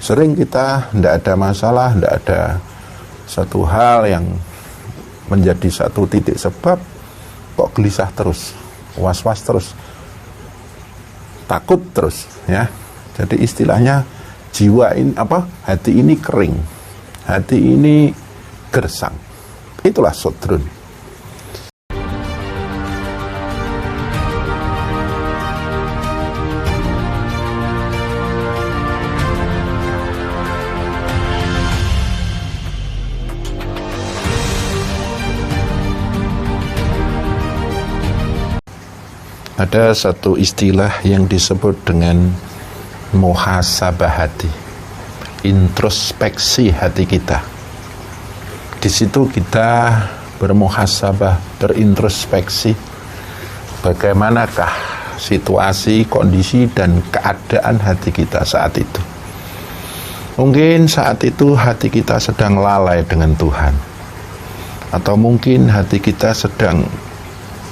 Sering kita tidak ada masalah, tidak ada satu hal yang menjadi satu titik sebab, kok gelisah terus, was-was terus, takut terus, ya. Jadi istilahnya jiwa ini hati ini kering, hati ini gersang. Itulah sodrun. Ada satu istilah yang disebut dengan muhasabah hati, introspeksi hati kita. Di situ kita bermuhasabah, berintrospeksi, bagaimanakah situasi, kondisi, dan keadaan hati kita saat itu. Mungkin saat itu hati kita sedang lalai dengan Tuhan, atau mungkin hati kita sedang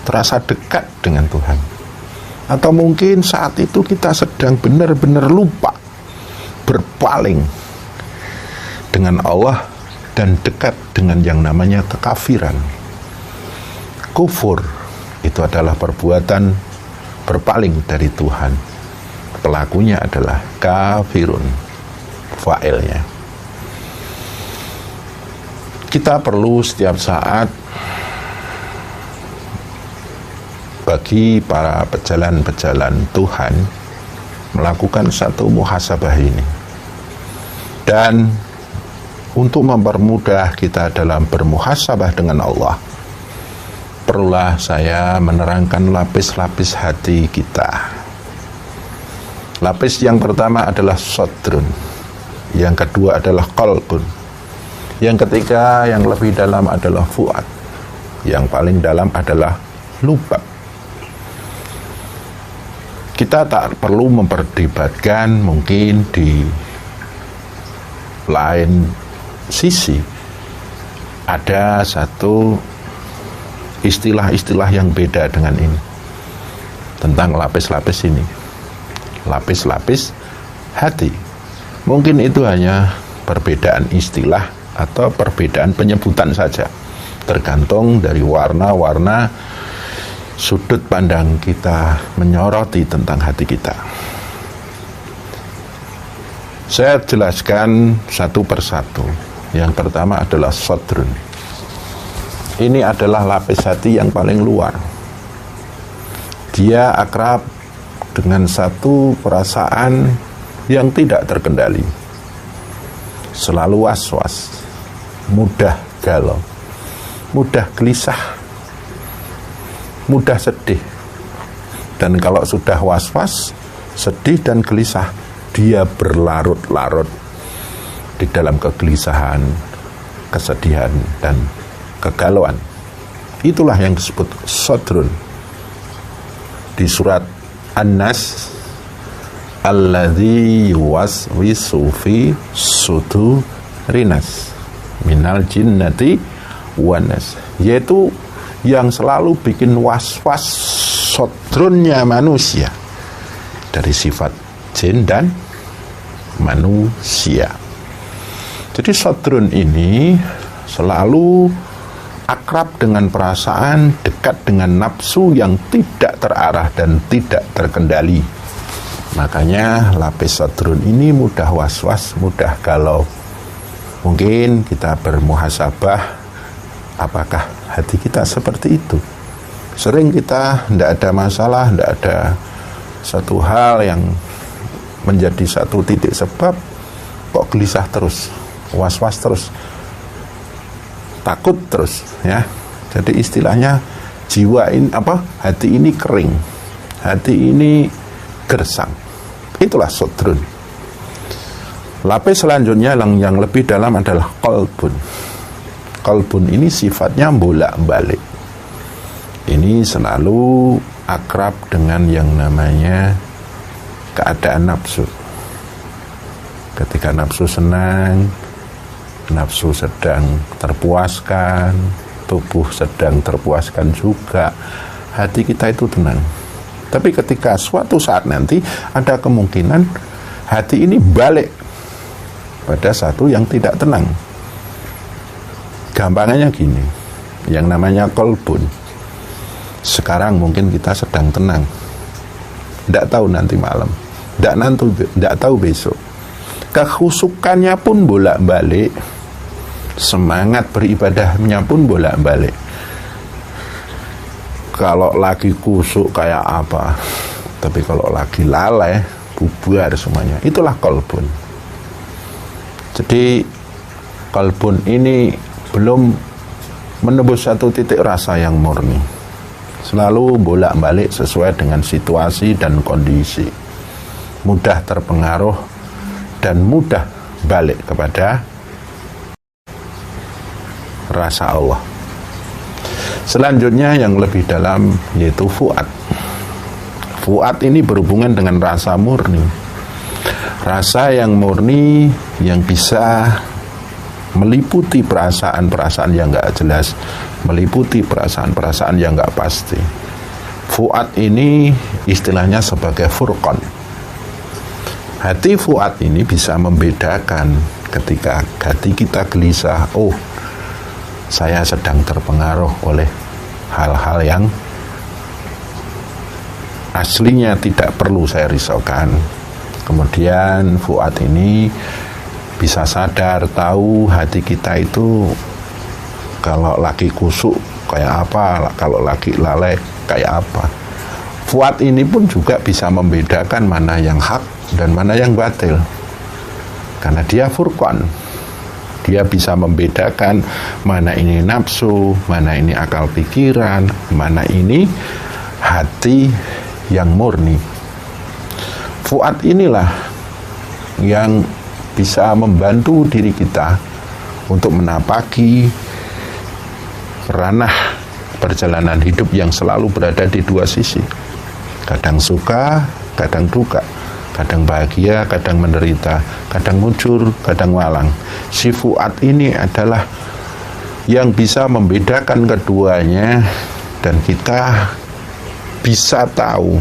terasa dekat dengan Tuhan, atau mungkin saat itu kita sedang benar-benar lupa, berpaling dengan Allah dan dekat dengan yang namanya kekafiran. Kufur itu adalah perbuatan berpaling dari Tuhan. Pelakunya adalah kafirun, fa'ilnya. Kita perlu setiap saat bagi para pejalan-pejalan Tuhan melakukan satu muhasabah ini. Dan untuk mempermudah kita dalam bermuhasabah dengan Allah, perlulah saya menerangkan lapis-lapis hati kita. Lapis yang pertama adalah sodrun, yang kedua adalah qalbun, yang ketiga yang lebih dalam adalah fuad, yang paling dalam adalah lubab. Kita tak perlu memperdebatkan, mungkin di lain sisi ada satu istilah-istilah yang beda dengan ini tentang lapis-lapis ini, lapis-lapis hati. Mungkin itu hanya perbedaan istilah atau perbedaan penyebutan saja, tergantung dari warna-warna sudut pandang kita menyoroti tentang hati kita. Saya jelaskan satu persatu. Yang pertama adalah sodrun. Ini adalah lapis hati yang paling luar. Dia akrab dengan satu perasaan yang tidak terkendali, selalu was-was, mudah galau, mudah gelisah, mudah sedih. Dan kalau sudah was-was, sedih dan gelisah, dia berlarut-larut di dalam kegelisahan, kesedihan, dan kegalauan. Itulah yang disebut sodrun. Di surat An-Nas, alladzi yuwaswisu fi sudurinas minal jinnati wan nas, yaitu yang selalu bikin was-was, sodrunnya manusia, dari sifat jin dan manusia. Jadi sodrun ini selalu akrab dengan perasaan, dekat dengan nafsu yang tidak terarah dan tidak terkendali. Makanya lapis sodrun ini mudah was-was, mudah galau. Mungkin kita bermuhasabah, apakah hati kita seperti itu? Sering kita tidak ada masalah, tidak ada satu hal yang menjadi satu titik sebab, kok gelisah terus, was-was terus, takut terus, ya. Jadi istilahnya jiwa ini hati ini kering, hati ini gersang. Itulah sodrun. Lapis selanjutnya yang lebih dalam adalah qalbun. Qalbun ini sifatnya bolak-balik. Ini selalu akrab dengan yang namanya keadaan nafsu. Ketika nafsu senang, nafsu sedang terpuaskan, tubuh sedang terpuaskan juga, hati kita itu tenang. Tapi ketika suatu saat nanti ada kemungkinan hati ini balik pada satu yang tidak tenang. Gampangnya gini, yang namanya kolbun, sekarang mungkin kita sedang tenang, tidak tahu nanti malam, tidak tahu besok. Kekhusukannya pun bolak-balik, semangat beribadahnya pun bolak-balik. Kalau lagi kusuk kayak apa, tapi kalau lagi lalai, bubar semuanya. Itulah kolbun. Jadi kolbun ini belum menembus satu titik rasa yang murni, selalu bolak-balik sesuai dengan situasi dan kondisi, mudah terpengaruh dan mudah balik kepada rasa Allah. Selanjutnya yang lebih dalam yaitu fuad. Fuad ini berhubungan dengan rasa murni, rasa yang murni yang bisa meliputi perasaan-perasaan yang gak jelas, meliputi perasaan-perasaan yang gak pasti. Fuad ini istilahnya sebagai furqan. Hati fuad ini bisa membedakan ketika hati kita gelisah, oh saya sedang terpengaruh oleh hal-hal yang aslinya tidak perlu saya risaukan. Kemudian fuad ini bisa sadar, tahu hati kita itu kalau lagi kusuk kayak apa, kalau lagi lalai kayak apa. Fuad ini pun juga bisa membedakan mana yang hak dan mana yang batil, karena dia furqan. Dia bisa membedakan mana ini nafsu, mana ini akal pikiran, mana ini hati yang murni. Fuad inilah yang bisa membantu diri kita untuk menapaki ranah perjalanan hidup yang selalu berada di dua sisi. Kadang suka, kadang duka, kadang bahagia, kadang menderita, kadang mujur, kadang walang. Si fuad ini adalah yang bisa membedakan keduanya, dan kita bisa tahu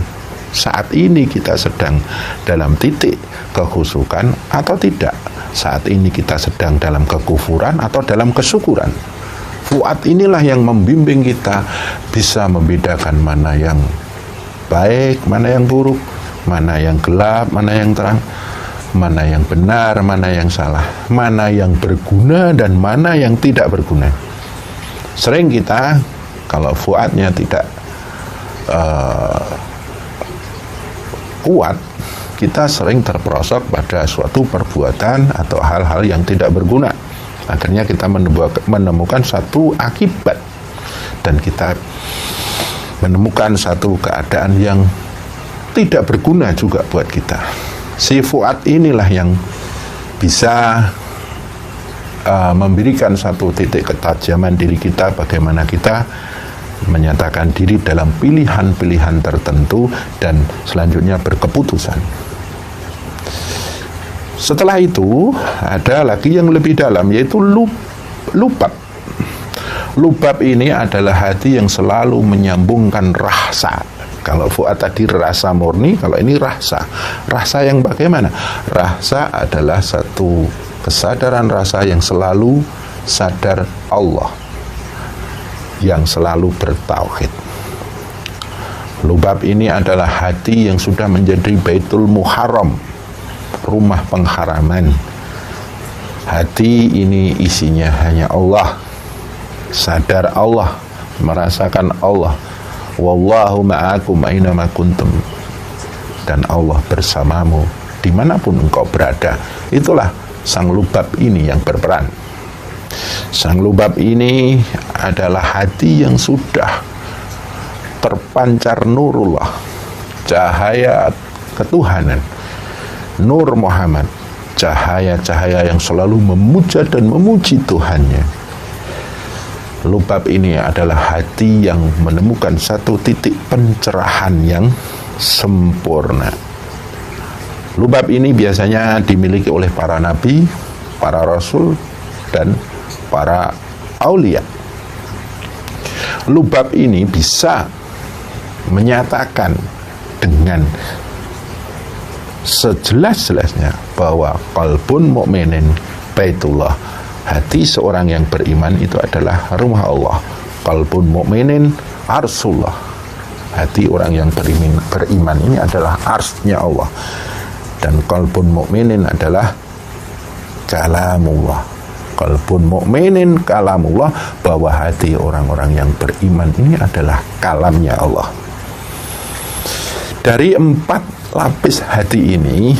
saat ini kita sedang dalam titik kekhusukan atau tidak, saat ini kita sedang dalam kekufuran atau dalam kesyukuran. Fuad inilah yang membimbing kita bisa membedakan mana yang baik, mana yang buruk, mana yang gelap, mana yang terang, mana yang benar, mana yang salah, mana yang berguna dan mana yang tidak berguna. Sering kita kalau fuadnya tidak kuat, kita sering terperosok pada suatu perbuatan atau hal-hal yang tidak berguna. Akhirnya kita menemukan satu akibat, dan kita menemukan satu keadaan yang tidak berguna juga buat kita. Si fuad inilah yang bisa memberikan satu titik ketajaman diri kita, bagaimana kita menyatakan diri dalam pilihan-pilihan tertentu dan selanjutnya berkeputusan. Setelah itu ada lagi yang lebih dalam, yaitu lubab. Lubab ini adalah hati yang selalu menyambungkan rasa. Kalau fuad tadi rasa murni, kalau ini rasa. Rasa yang bagaimana? Rasa adalah satu kesadaran rasa yang selalu sadar Allah, yang selalu bertauhid. Lubab ini adalah hati yang sudah menjadi Baitul Muharram, rumah pengharaman. Hati ini isinya hanya Allah, sadar Allah, merasakan Allah. Wallahu ma'akum ainama kuntum, dan Allah bersamamu dimanapun engkau berada. Itulah sang lubab ini yang berperan. Sang lubab ini adalah hati yang sudah terpancar nurullah, cahaya ketuhanan, Nur Muhammad, cahaya-cahaya yang selalu memuja dan memuji Tuhannya. Lubab ini adalah hati yang menemukan satu titik pencerahan yang sempurna. Lubab ini biasanya dimiliki oleh para nabi, para rasul, dan para aulia. Lubab ini bisa menyatakan dengan sejelas-jelasnya bahwa qalbun mukminin baitullah, hati seorang yang beriman itu adalah rumah Allah. Qalbun mukminin arsullah, hati orang yang beriman ini adalah arsnya Allah. Dan qalbun mukminin adalah kalamullah. Qalbun mukminin kalamullah, bahwa hati orang-orang yang beriman ini adalah kalamnya Allah. Dari 4 lapis hati ini,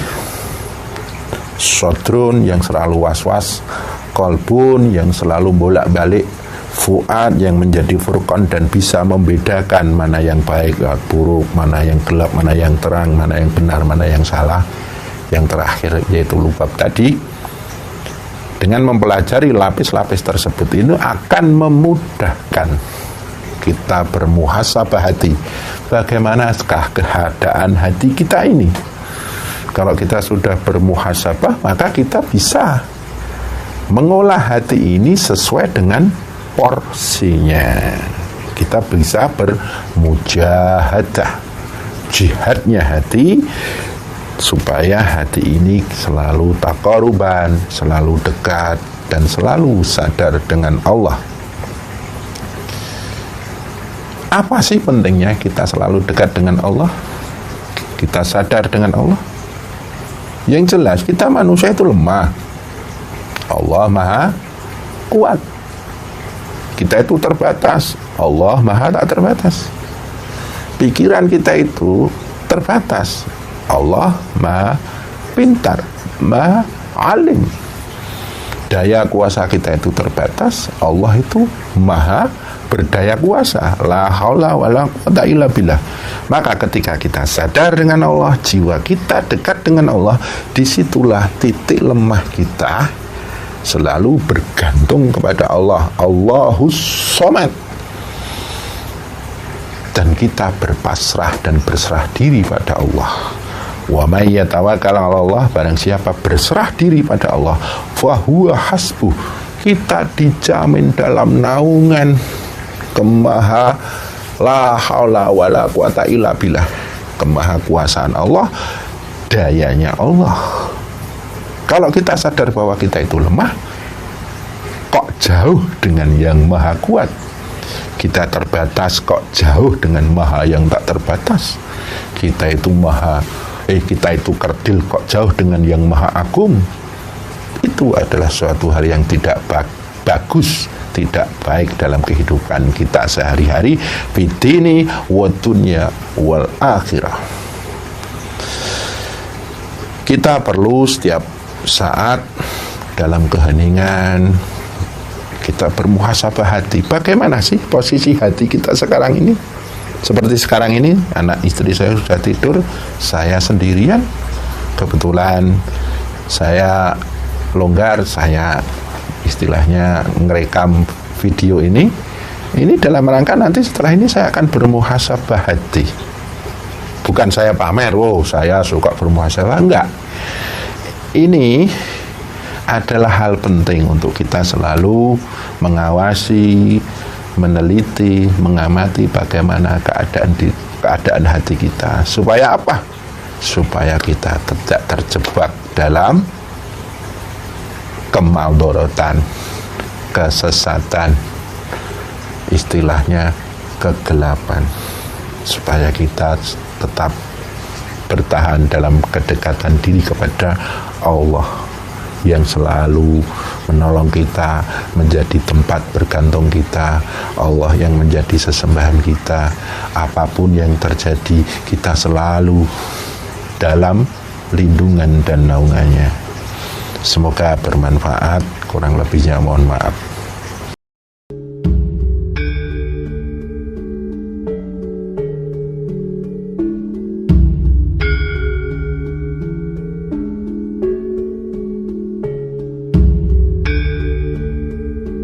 sodrun yang selalu was-was, qalbun yang selalu bolak-balik, fuad yang menjadi furqan dan bisa membedakan mana yang baik, buruk, mana yang gelap, mana yang terang, mana yang benar, mana yang salah. Yang terakhir yaitu lubab tadi. Dengan mempelajari lapis-lapis tersebut ini akan memudahkan kita bermuhasabah hati. Bagaimanakah keadaan hati kita ini? Kalau kita sudah bermuhasabah, maka kita bisa mengolah hati ini sesuai dengan porsinya. Kita bisa bermujahadah, jihadnya hati, supaya hati ini selalu taqarruban, selalu dekat, dan selalu sadar dengan Allah. Apa sih pentingnya kita selalu dekat dengan Allah? Kita sadar dengan Allah? Yang jelas kita manusia itu lemah, Allah maha kuat. Kita itu terbatas, Allah maha tak terbatas. Pikiran kita itu terbatas, Allah maha pintar, maha alim. Daya kuasa kita itu terbatas, Allah itu maha berdaya kuasa. La haula wala quwata illa billah. Maka ketika kita sadar dengan Allah, jiwa kita dekat dengan Allah, disitulah titik lemah kita selalu bergantung kepada Allah. Allahus somad. Dan kita berpasrah dan berserah diri pada Allah. Wa may yatawakkal 'ala Allah, barang siapa berserah diri pada Allah, fa huwa hasbuh, kita dijamin dalam naungan kemaha la haula wala quwata illa billah, kemahakuasaan Allah, dayanya Allah. Kalau kita sadar bahwa kita itu lemah, kok jauh dengan yang maha kuat. Kita terbatas, kok jauh dengan maha yang tak terbatas. Kita itu kerdil, kok jauh dengan yang maha agung. Itu adalah suatu hal yang tidak bagus, tidak baik dalam kehidupan kita sehari-hari, fidini wa dunya wal akhirah. Kita perlu setiap saat dalam keheningan kita bermuhasabah hati. Bagaimana sih posisi hati kita sekarang ini? Seperti sekarang ini, anak istri saya sudah tidur, saya sendirian. Kebetulan saya longgar, saya istilahnya ngerekam video ini dalam rangka nanti setelah ini saya akan bermuhasabah hati. Bukan saya pamer, saya suka bermuhasabah, enggak. Ini adalah hal penting untuk kita selalu mengawasi, meneliti, mengamati bagaimana keadaan hati kita. Supaya apa? Supaya kita tidak terjebak dalam kemaldorotan, kesesatan, istilahnya kegelapan. Supaya kita tetap bertahan dalam kedekatan diri kepada Allah yang selalu menolong kita, menjadi tempat bergantung kita, Allah yang menjadi sesembahan kita. Apapun yang terjadi, kita selalu dalam lindungan dan naungannya. Semoga bermanfaat, kurang lebihnya mohon maaf.